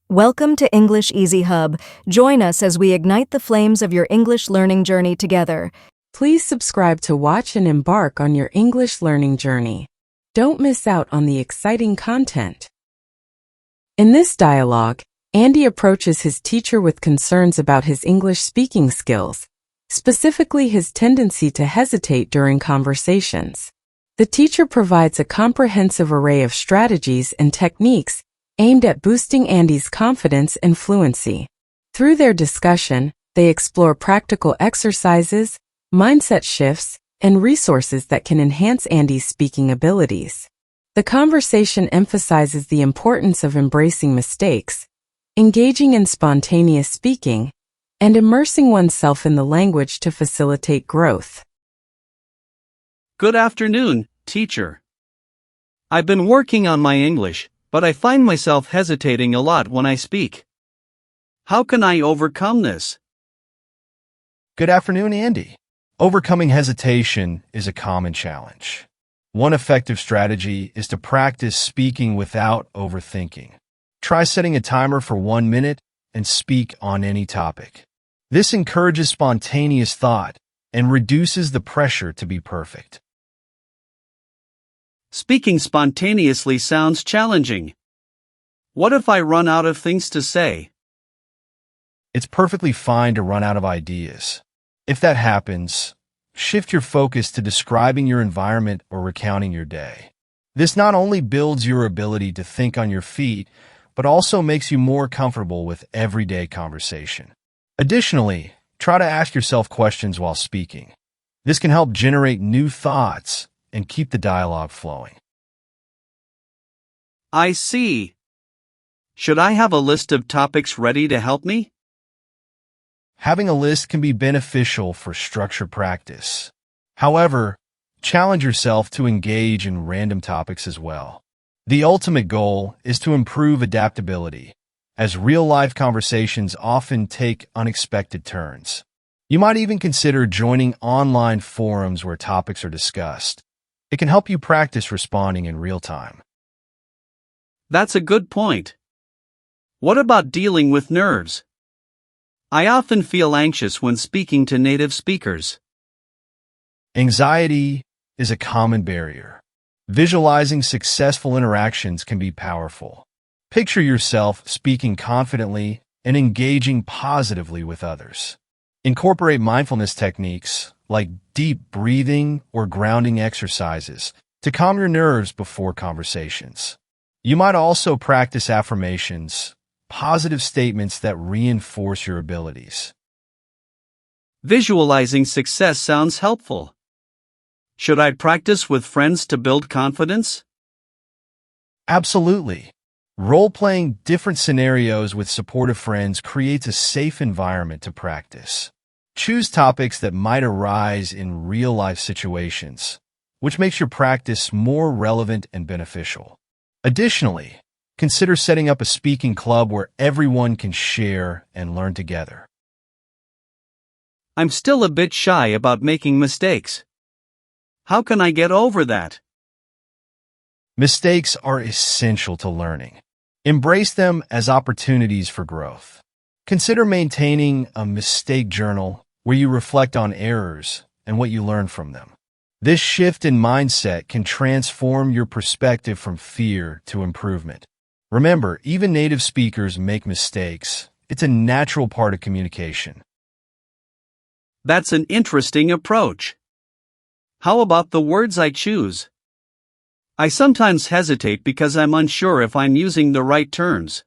Welcome to English Easy Hub. Join us as we ignite the flames of your English learning journey together. Please subscribe to watch and embark on your English learning journey. Don't miss out on the exciting content. In this dialogue, Andy approaches his teacher with concerns about his English speaking skills, specifically his tendency to hesitate during conversations. The teacher provides a comprehensive array of strategies and techniques aimed at boosting Andy's confidence and fluency. Through their discussion, they explore practical exercises, mindset shifts, and resources that can enhance Andy's speaking abilities. The conversation emphasizes the importance of embracing mistakes, engaging in spontaneous speaking, and immersing oneself in the language to facilitate growth. Good afternoon, teacher. I've been working on my English, but I find myself hesitating a lot when I speak. How can I overcome this? Good afternoon, Andy. Overcoming hesitation is a common challenge. One effective strategy is to practice speaking without overthinking. Try setting a timer for 1 minute and speak on any topic. This encourages spontaneous thought and reduces the pressure to be perfect. Speaking spontaneously sounds challenging. What if I run out of things to say? It's perfectly fine to run out of ideas. If that happens, shift your focus to describing your environment or recounting your day. This not only builds your ability to think on your feet, but also makes you more comfortable with everyday conversation. Additionally, try to ask yourself questions while speaking. This can help generate new thoughts and keep the dialogue flowing. I see. Should I have a list of topics ready to help me? Having a list can be beneficial for structured practice. However, challenge yourself to engage in random topics as well. The ultimate goal is to improve adaptability, as real-life conversations often take unexpected turns. You might even consider joining online forums where topics are discussed. It can help you practice responding in real time. That's a good point. What about dealing with nerves? I often feel anxious when speaking to native speakers. Anxiety is a common barrier. Visualizing successful interactions can be powerful. Picture yourself speaking confidently and engaging positively with others. Incorporate mindfulness techniques like deep breathing or grounding exercises to calm your nerves before conversations. You might also practice affirmations, positive statements that reinforce your abilities. Visualizing success sounds helpful. Should I practice with friends to build confidence? Absolutely. Role-playing different scenarios with supportive friends creates a safe environment to practice. Choose topics that might arise in real-life situations, which makes your practice more relevant and beneficial. Additionally, consider setting up a speaking club where everyone can share and learn together. I'm still a bit shy about making mistakes. How can I get over that? Mistakes are essential to learning. Embrace them as opportunities for growth. Consider maintaining a mistake journal where you reflect on errors and what you learn from them. This shift in mindset can transform your perspective from fear to improvement. Remember, even native speakers make mistakes. It's a natural part of communication. That's an interesting approach. How about the words I choose? I sometimes hesitate because I'm unsure if I'm using the right terms.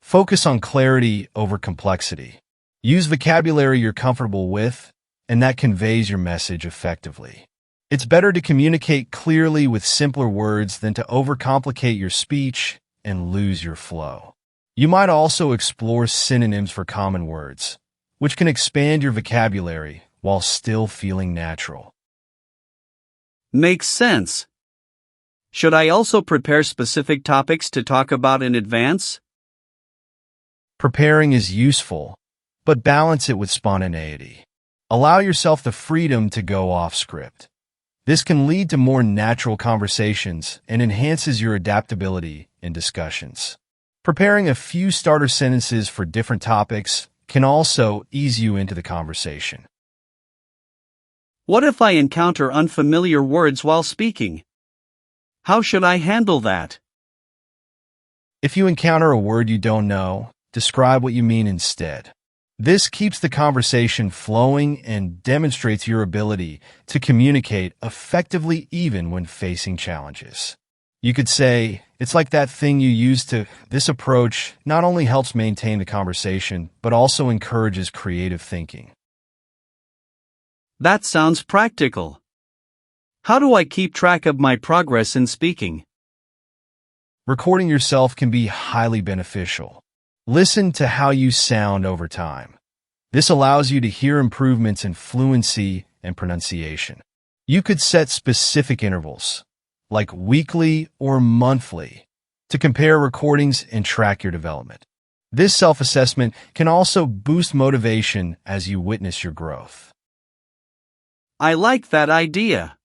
Focus on clarity over complexity. Use vocabulary you're comfortable with, and that conveys your message effectively. It's better to communicate clearly with simpler words than to overcomplicate your speech and lose your flow. You might also explore synonyms for common words, which can expand your vocabulary while still feeling natural. Makes sense. Should I also prepare specific topics to talk about in advance? Preparing is useful, but balance it with spontaneity. Allow yourself the freedom to go off script. This can lead to more natural conversations and enhances your adaptability in discussions. Preparing a few starter sentences for different topics can also ease you into the conversation. What if I encounter unfamiliar words while speaking? How should I handle that? If you encounter a word you don't know, describe what you mean instead. This keeps the conversation flowing and demonstrates your ability to communicate effectively even when facing challenges. You could say, "It's like that thing you used to." This approach not only helps maintain the conversation, but also encourages creative thinking. That sounds practical. How do I keep track of my progress in speaking? Recording yourself can be highly beneficial. Listen to how you sound over time. This allows you to hear improvements in fluency and pronunciation. You could set specific intervals, like weekly or monthly, to compare recordings and track your development. This self-assessment can also boost motivation as you witness your growth. I like that idea.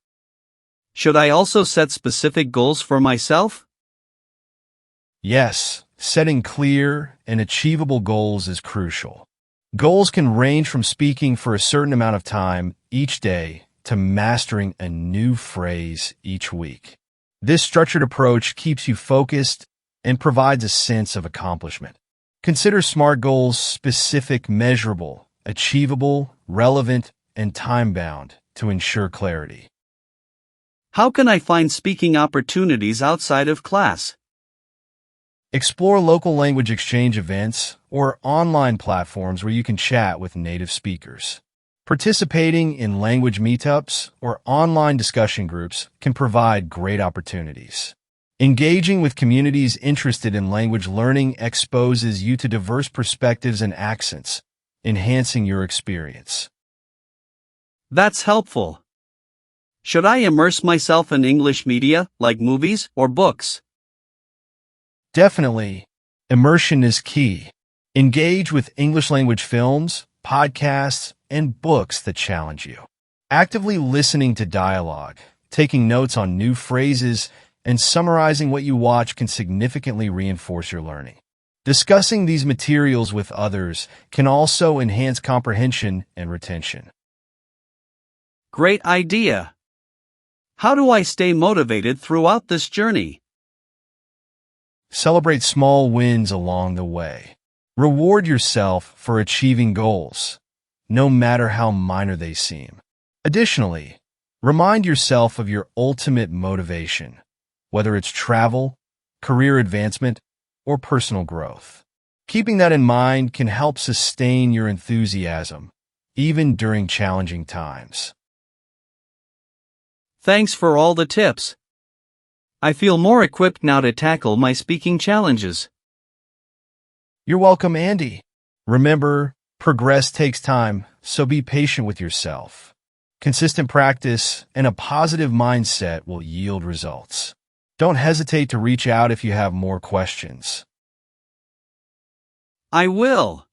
Should I also set specific goals for myself? Yes, setting clear and achievable goals is crucial. Goals can range from speaking for a certain amount of time each day to mastering a new phrase each week. This structured approach keeps you focused and provides a sense of accomplishment. Consider SMART goals: specific, measurable, achievable, relevant, and time-bound to ensure clarity. How can I find speaking opportunities outside of class? Explore local language exchange events or online platforms where you can chat with native speakers. Participating in language meetups or online discussion groups can provide great opportunities. Engaging with communities interested in language learning exposes you to diverse perspectives and accents, enhancing your experience. That's helpful. Should I immerse myself in English media, like movies or books? Definitely, immersion is key. Engage with English language films, podcasts, and books that challenge you. Actively listening to dialogue, taking notes on new phrases, and summarizing what you watch can significantly reinforce your learning. Discussing these materials with others can also enhance comprehension and retention. Great idea. How do I stay motivated throughout this journey? Celebrate small wins along the way. Reward yourself for achieving goals, no matter how minor they seem. Additionally, remind yourself of your ultimate motivation, whether it's travel, career advancement, or personal growth. Keeping that in mind can help sustain your enthusiasm, even during challenging times. Thanks for all the tips. I feel more equipped now to tackle my speaking challenges. You're welcome, Andy. Remember, progress takes time, so be patient with yourself. Consistent practice and a positive mindset will yield results. Don't hesitate to reach out if you have more questions. I will.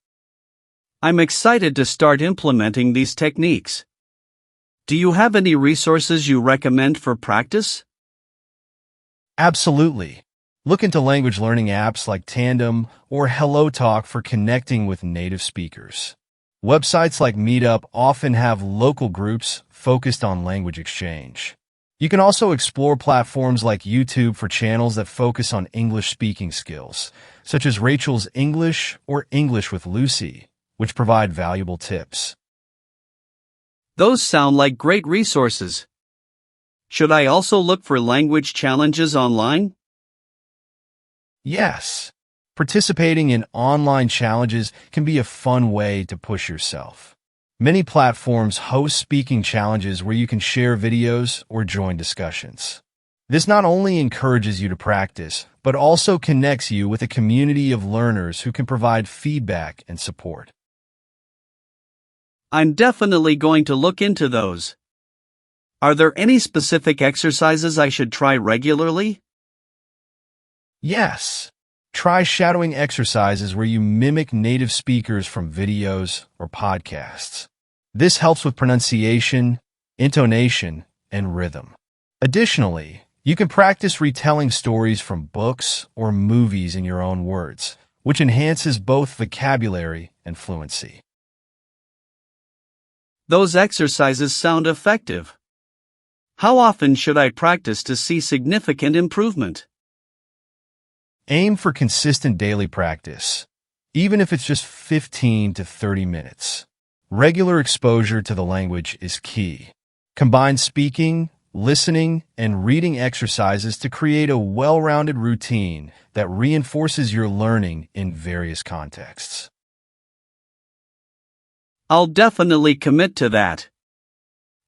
I'm excited to start implementing these techniques. Do you have any resources you recommend for practice? Absolutely. Look into language learning apps like Tandem or HelloTalk for connecting with native speakers. Websites like Meetup often have local groups focused on language exchange. You can also explore platforms like YouTube for channels that focus on English speaking skills, such as Rachel's English or English with Lucy, which provide valuable tips. Those sound like great resources. Should I also look for language challenges online? Yes. Participating in online challenges can be a fun way to push yourself. Many platforms host speaking challenges where you can share videos or join discussions. This not only encourages you to practice, but also connects you with a community of learners who can provide feedback and support. I'm definitely going to look into those. Are there any specific exercises I should try regularly? Yes. Try shadowing exercises where you mimic native speakers from videos or podcasts. This helps with pronunciation, intonation, and rhythm. Additionally, You can practice retelling stories from books or movies in your own words, which enhances both vocabulary and fluency. Those exercises sound effective. How often should I practice to see significant improvement? Aim for consistent daily practice, even if it's just 15 to 30 minutes. Regular exposure to the language is key. Combine speaking, listening, and reading exercises to create a well-rounded routine that reinforces your learning in various contexts. I'll definitely commit to that.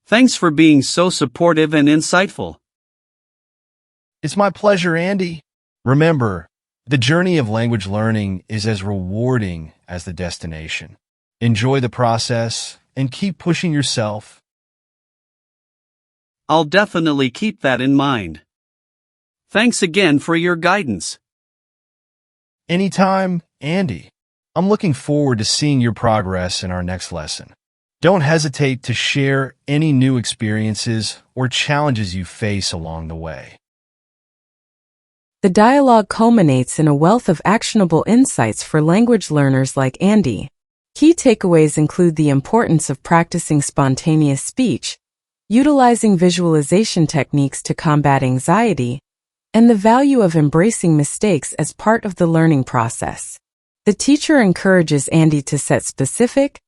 Thanks for being so supportive and insightful. It's my pleasure, Andy. Remember, the journey of language learning is as rewarding as the destination. Enjoy the process and keep pushing yourself. I'll definitely keep that in mind. Thanks again for your guidance. Anytime, Andy. I'm looking forward to seeing your progress in our next lesson. Don't hesitate to share any new experiences or challenges you face along the way. The dialogue culminates in a wealth of actionable insights for language learners like Andy. Key takeaways include the importance of practicing spontaneous speech, utilizing visualization techniques to combat anxiety, and the value of embracing mistakes as part of the learning process. The teacher encourages Andy to set specific,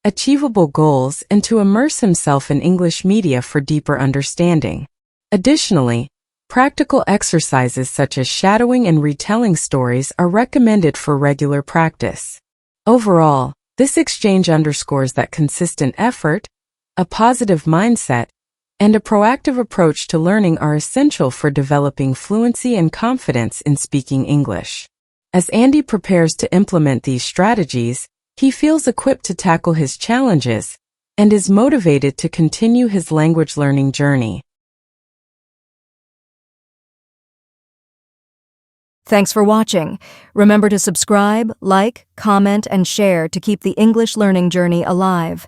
achievable goals and to immerse himself in English media for deeper understanding. Additionally, practical exercises such as shadowing and retelling stories are recommended for regular practice. Overall, this exchange underscores that consistent effort, a positive mindset, and a proactive approach to learning are essential for developing fluency and confidence in speaking English. As Andy prepares to implement these strategies, he feels equipped to tackle his challenges and is motivated to continue his language learning journey. Thanks for watching. Remember to subscribe, like, comment, and share to keep the English learning journey alive.